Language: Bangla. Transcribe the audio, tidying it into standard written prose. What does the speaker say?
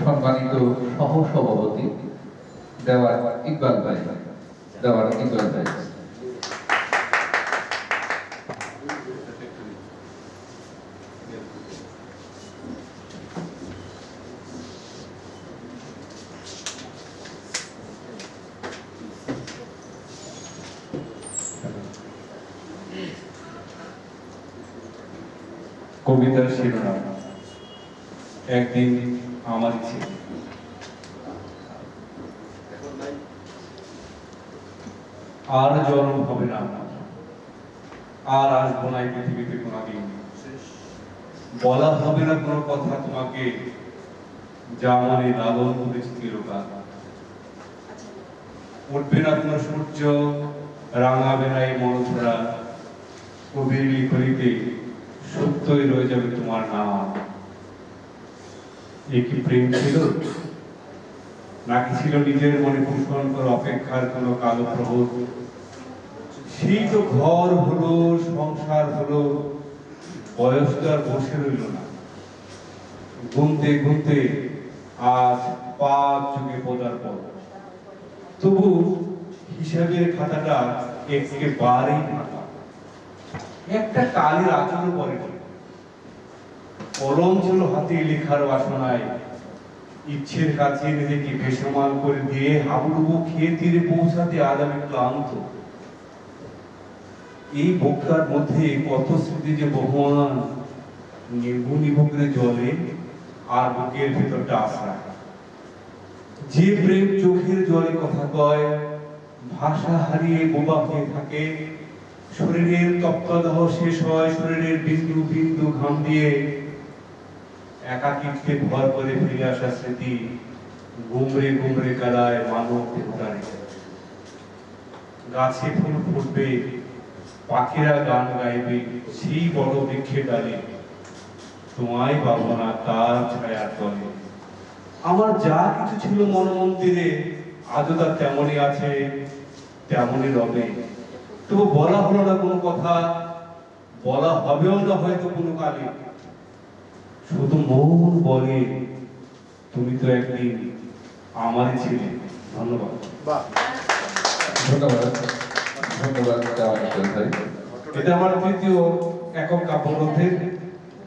সম্মানিত সহসভাপতি দেওয়ার ইকবাল ভাই, কবিতার শিরোনাম একদিন আমার ছিল। আর জন্ম হবে না আমার, আর আসবো না এই পৃথিবীতে কোনোদিন। বলা হবে না কোনো কথা তোমাকে, যা মনে লালন করেছে চিরকাল। উঠবে না কোনো সূর্য, রাঙাবে না এই মরধরা, কবির লিখনিতে সত্যই রয়ে যাবে তোমার নাম। এ কি প্রেম ছিল, নাকি ছিল নিজের মনে পোষণ করে অপেক্ষার কোনো কালো প্রহর? সেই তো ঘর হলো, সংসার হলো, বয়সটা আর বসে রইল না। গুনতে গুনতে আজ 5 যুগে পদার্পণ। তবু হিসাবের খাতাটা একেবারেই ফাঁকা। একটা কালির আচরণ করেনি। কলম ছিল হাতে লেখার বাসনায়, ইচ্ছের কাছে নিজেকে বেসমান করে দিয়ে হাবুডুবু খেয়ে তীরে পৌঁছাতে আজ আমি ক্লান্ত। এই বক্তার মধ্যে কত স্মৃতি যে বহমান, নিভু নিভু করে জলে আর বুকের ভেতরটা আশা। যে প্রেম চোখের জলে কথা কয়, ভাষা হারিয়ে বোবা হয়ে থাকে, শরীরের তপ্তদাহ শেষ হয় শরীরের বিন্দু বিন্দু ঘাম দিয়ে, একাকিত্বে ভর করে ফিরে আসা স্মৃতি গুমরে গুমরে কাদায় মানব দেহটারে। গাছে ফুল ফুটবে, পাখিরা গান গাইবে, সেই বড় বৃক্ষের ডালে তোমায় পাবো না তার ছায়ার তলে। আমার যা কিছু ছিল মনমন্দিরে আজও তা তেমনই আছে, তেমনই রবে। তবু বলা হলো না কোনো কথা, বলা হবেও না হয়তো কোনো কালে। শুধু মন বলে তুমি তো একদিন আমারই ছিলে। ধন্যবাদ। ধন্যবাদ দেওয়ার ইকবাল ভাই। এটা আমার তৃতীয় একক কাব্যগ্রন্থের